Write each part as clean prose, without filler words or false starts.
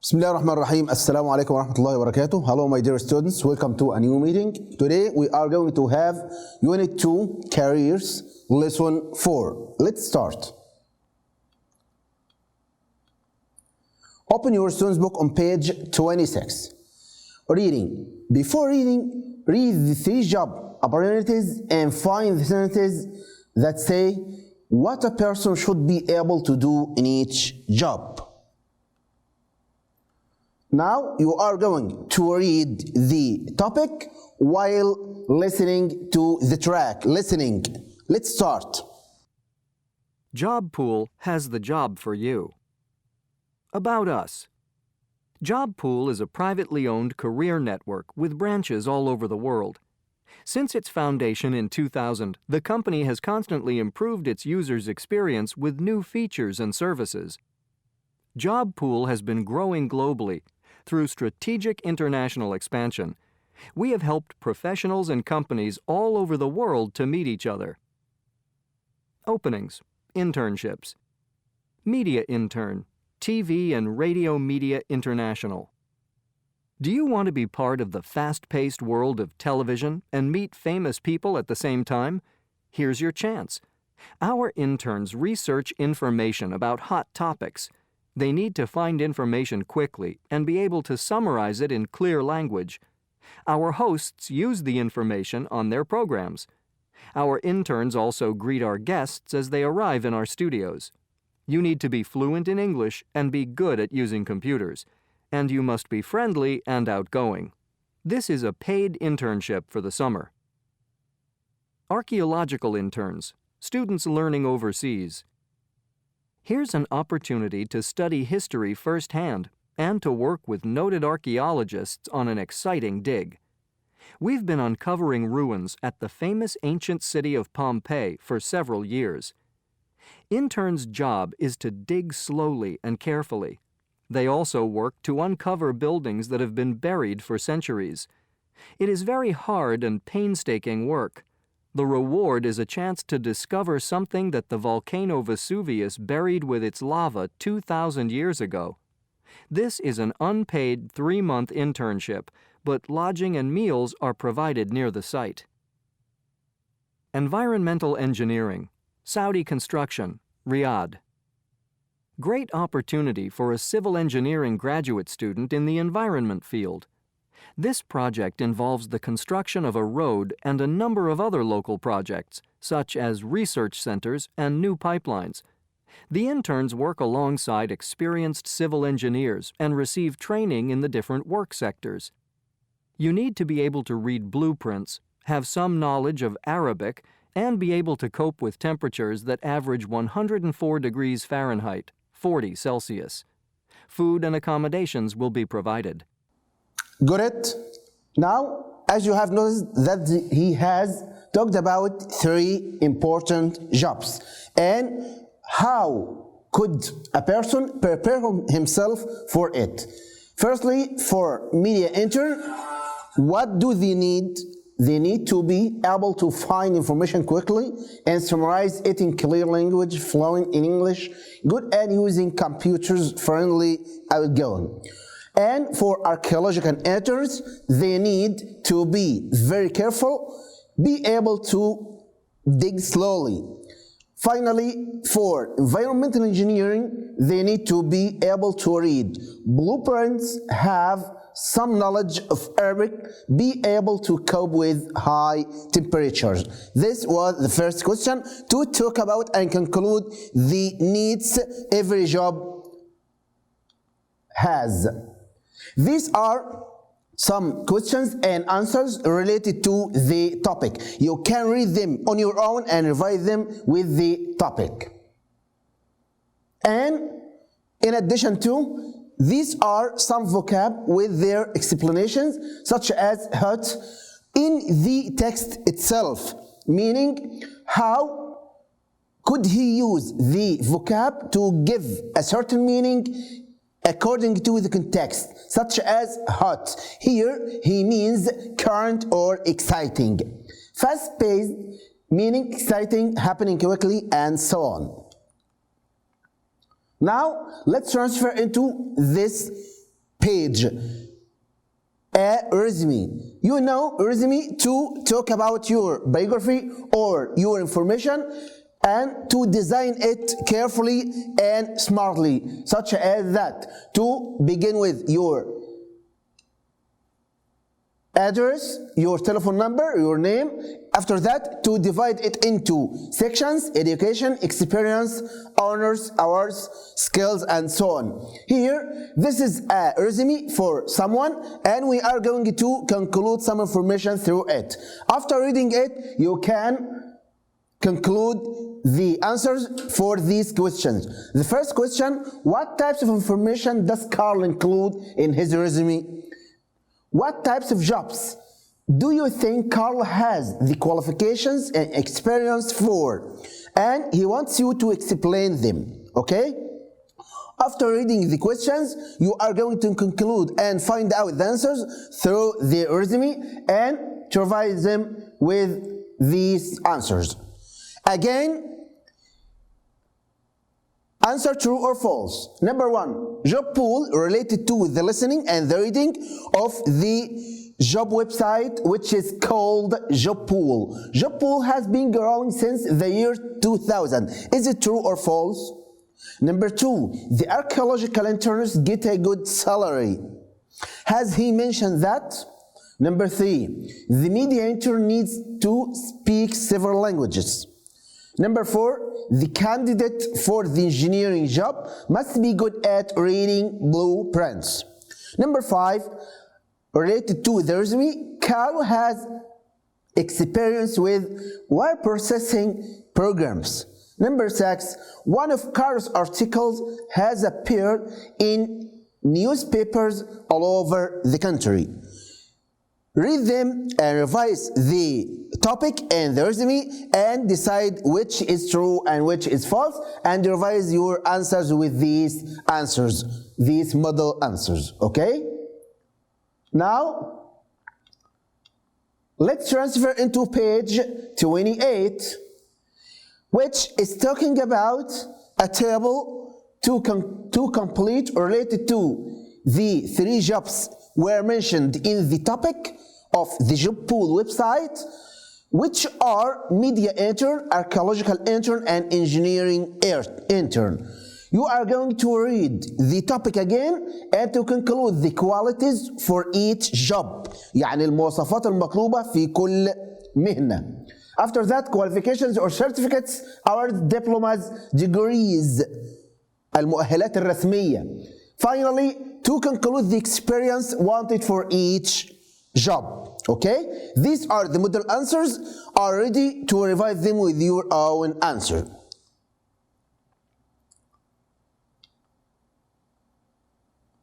بسم الله الرحمن الرحيم. السلام عليكم ورحمة الله وبركاته. Hello my dear students, welcome to a new meeting. Today we are going to have Unit 2 Careers Lesson 4. Let's start. Open your students book on page 26. Reading. Before reading, read the 3 job opportunities and find the sentences that say what a person should be able to do in each job. Now you are going to read the topic while listening to the track. Listening. Let's start. Job Pool has the job for you. About us. Job Pool is a privately owned career network with branches all over the world. Since its foundation in 2000, the company has constantly improved its users' experience with new features and services. Job Pool has been growing globally. Through strategic international expansion, we have helped professionals and companies all over the world to meet each other. Openings, internships. Media intern, TV and Radio Media International. Do you want to be part of the fast-paced world of television and meet famous people at the same time? Here's your chance. Our interns research information about hot topics. They need to find information quickly and be able to summarize it in clear language. Our hosts use the information on their programs. Our interns also greet our guests as they arrive in our studios. You need to be fluent in English and be good at using computers. And you must be friendly and outgoing. This is a paid internship for the summer. Archaeological interns, students learning overseas. Here's an opportunity to study history firsthand and to work with noted archaeologists on an exciting dig. We've been uncovering ruins at the famous ancient city of Pompeii for several years. Interns' job is to dig slowly and carefully. They also work to uncover buildings that have been buried for centuries. It is very hard and painstaking work. The reward is a chance to discover something that the volcano Vesuvius buried with its lava 2,000 years ago. This is an unpaid 3-month internship, but lodging and meals are provided near the site. Environmental engineering, Saudi construction, Riyadh. Great opportunity for a civil engineering graduate student in the environment field. This project involves the construction of a road and a number of other local projects, such as research centers and new pipelines. The interns work alongside experienced civil engineers and receive training in the different work sectors. You need to be able to read blueprints, have some knowledge of Arabic, and be able to cope with temperatures that average 104 degrees Fahrenheit, 40 Celsius. Food and accommodations will be provided. Got it? Now, as you have noticed that he has talked about 3 important jobs and how could a person prepare himself for it. Firstly, for media intern, what do they need? They need to be able to find information quickly and summarize it in clear language, fluent in English, good at using computers, friendly, outgoing. And for archaeological interns, they need to be very careful, be able to dig slowly. Finally, for environmental engineering, they need to be able to read blueprints, have some knowledge of Arabic, be able to cope with high temperatures. This was the first question to talk about and conclude the needs every job has. These are some questions and answers related to the topic. You can read them on your own and revise them with the topic. And in addition to, these are some vocab with their explanations, such as hot in the text itself, meaning how could he use the vocab to give a certain meaning according to the context, such as hot. Here, he means current or exciting. Fast-paced, meaning exciting, happening quickly, and so on. Now, let's transfer into this page. A resume. You know, resume to talk about your biography or your information and to design it carefully and smartly, such as that. To begin with your address, your telephone number, your name. After that, to divide it into sections: education, experience, honors, awards, skills, and so on. Here, this is a resume for someone, and we are going to conclude some information through it. After reading it, you can conclude the answers for these questions. The first question: what types of information does Carl include in his resume? What types of jobs do you think Carl has the qualifications and experience for? And he wants you to explain them, okay? After reading the questions, you are going to conclude and find out the answers through the resume and to revise them with these answers. Again, answer true or false. Number one, job pool related to the listening and the reading of the job website, which is called job pool. Job pool has been growing since the year 2000. Is it true or false? Number two, the archaeological interns get a good salary. Has he mentioned that? Number three, the media intern needs to speak several languages. Number four, the candidate for the engineering job must be good at reading blueprints. Number five, related to the resume, Carl has experience with word processing programs. Number six, one of Carl's articles has appeared in newspapers all over the country. Read them and revise the topic and the resume and decide which is true and which is false, and revise your answers with these answers, these model answers, okay? Now, let's transfer into page 28, which is talking about a table to complete related to the three jobs were mentioned in the topic of the job pool website, which are media intern, archaeological intern, and engineering intern. You are going to read the topic again and to conclude the qualities for each job. يعني المواصفات المطلوبة في كل مهنة. After that, qualifications or certificates, awards, diplomas, degrees, المؤهلات الرسمية. Finally, to conclude the experience wanted for each job. Okay? These are the model answers. Are ready to revise them with your own answer.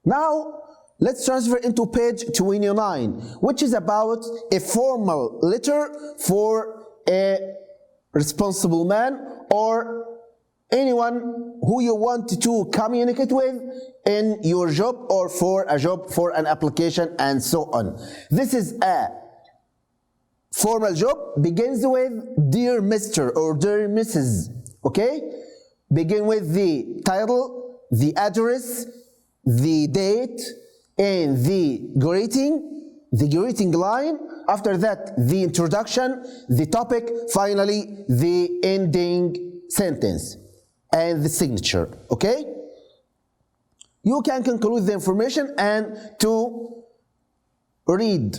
Now, let's transfer into page 29, which is about a formal letter for a responsible man or anyone who you want to communicate with in your job or for a job, for an application, and so on. This is a formal job, begins with Dear Mr. or Dear Mrs. Okay? Begin with the title, the address, the date, and the greeting line. After that, the introduction, the topic, finally, the ending sentence and the signature. Okay? You can conclude the information and to read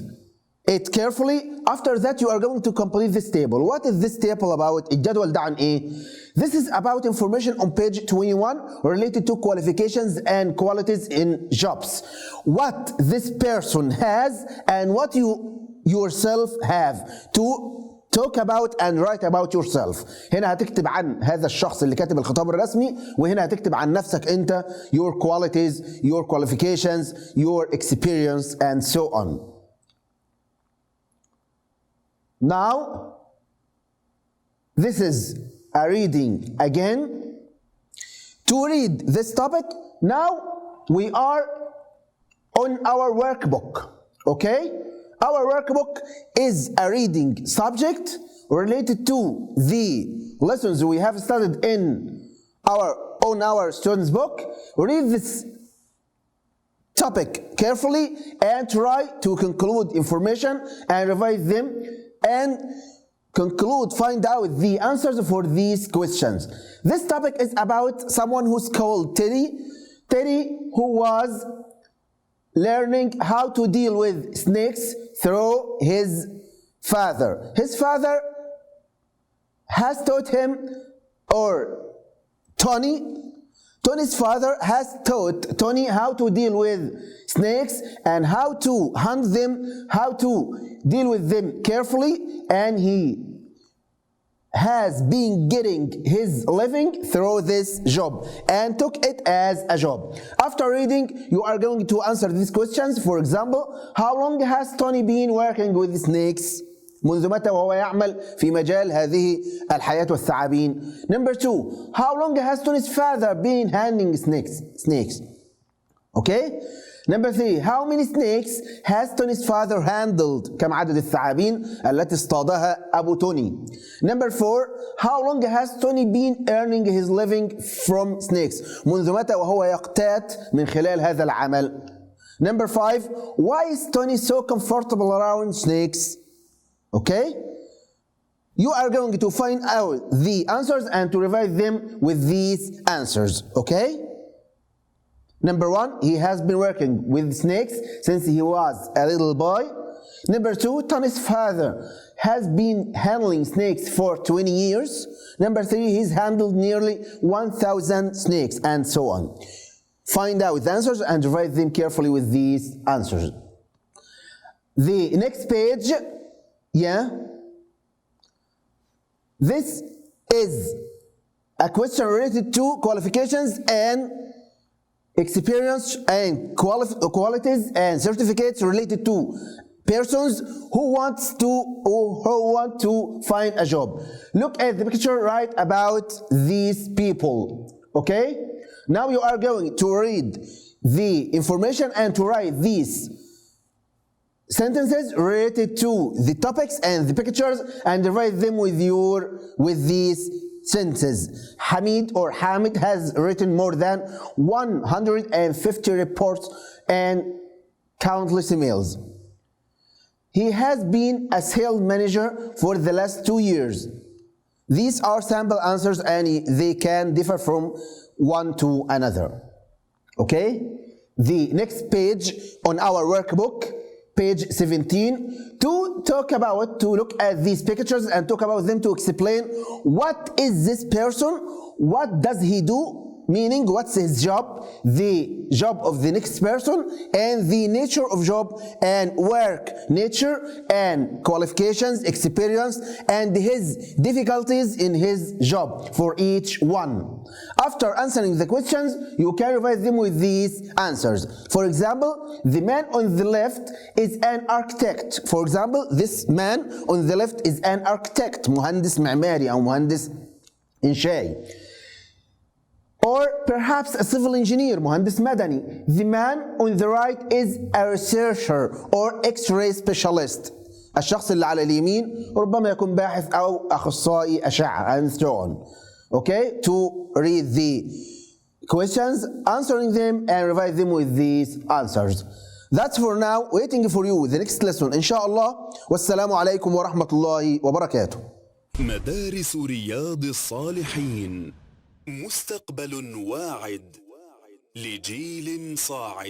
it carefully. After that, you are going to complete this table. What is this table about? الجدول ده عن ايه? This is about information on page 21 related to qualifications and qualities in jobs. What this person has and what you yourself have to talk about and write about yourself. هنا هتكتب عن هذا الشخص اللي كاتب الخطاب الرسمي، وهنا هتكتب عن نفسك انت, your qualities, your qualifications, your experience, and so on. Now, this is a reading again. To read this topic, now we are on our workbook, okay? Our workbook is a reading subject related to the lessons we have studied on our students' book. Read this topic carefully and try to conclude information and revise them and find out the answers for these questions. This topic is about someone who's called Teddy. Teddy, who was learning how to deal with snakes through his father. His father has taught him, or Tony's father has taught Tony how to deal with snakes and how to hunt them, how to deal with them carefully, and he has been getting his living through this job and took it as a job. After reading, you are going to answer these questions. For example, how long has Tony been working with snakes? منذ متى وهو يعمل في مجال هذه الحياة والثعابين. Number 2, how long has Tony's father been handling snakes? Okay? Number 3, how many snakes has Tony's father handled? كم عدد الثعابين التي اصطادها أبو توني؟ Number 4, how long has Tony been earning his living from snakes? منذ متى وهو يقتات من خلال هذا العمل؟ Number 5, why is Tony so comfortable around snakes? Okay? You are going to find out the answers and to revise them with these answers. Okay? Number 1, he has been working with snakes since he was a little boy. Number 2, Tony's father has been handling snakes for 20 years. Number 3, he's handled nearly 1,000 snakes, and so on. Find out the answers and revise them carefully with these answers. The next page, this is a question related to qualifications and experience and qualities and certificates related to persons who want to find a job. Look at the picture, write about these people. Okay? Now you are going to read the information and to write these sentences related to the topics and the pictures and write them with these sentences. Hamid has written more than 150 reports and countless emails. He has been a sales manager for the last 2 years. These are sample answers and they can differ from one to another. Okay? The next page on our workbook, page 17, to look at these pictures and talk about them, to explain what is this person, what does he do, meaning what's his job, the job of the next person, and the nature of job and work nature and qualifications, experience, and his difficulties in his job for each one. After answering the questions, you can revise them with these answers. For example, the man on the left is an architect. For example, this man on the left is an architect, مهندس معماري أو مهندس إنشائي. Or perhaps a civil engineer, مهندس مدني. The man on the right is a researcher or X-ray specialist. الشخص اللي على اليمين ربما يكون باحث أو أخصائي أشعة, and so on. Okay, to read the questions, answering them and revise them with these answers. That's for now. Waiting for you the next lesson إن شاء الله. والسلام عليكم ورحمة الله وبركاته. مدارس رياض الصالحين، مستقبل واعد لجيل صاعد.